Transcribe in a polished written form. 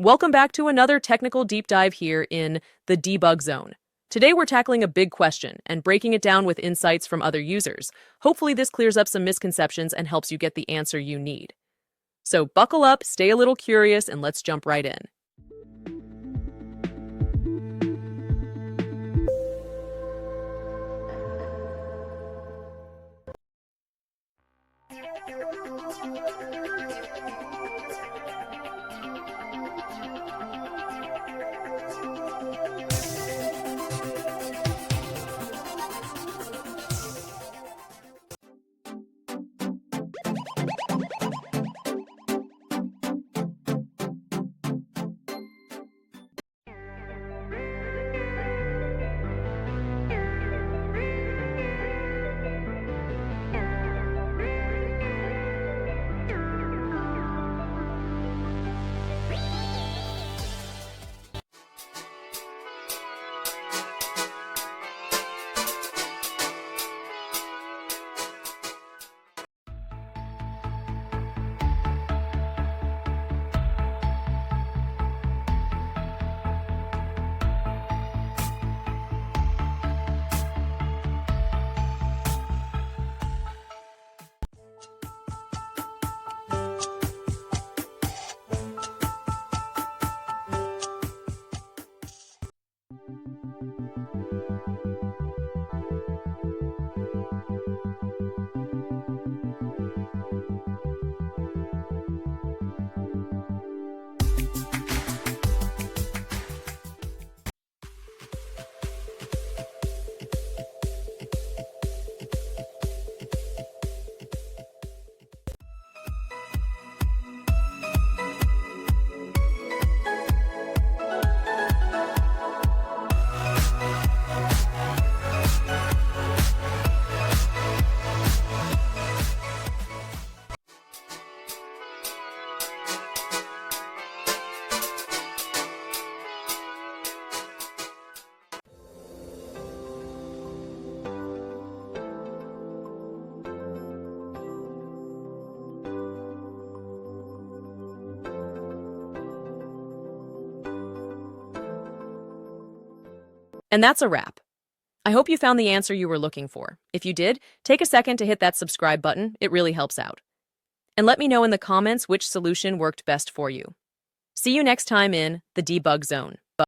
Welcome back to another technical deep dive here in the debug zone. Today we're tackling a big question and breaking it down with insights from other users. Hopefully this clears up some misconceptions and helps you get the answer you need. So buckle up, stay a little curious, and let's jump right in. And that's a wrap. I hope you found the answer you were looking for. If you did, take a second to hit that subscribe button. It really helps out. And let me know in the comments which solution worked best for you. See you next time in the debug zone.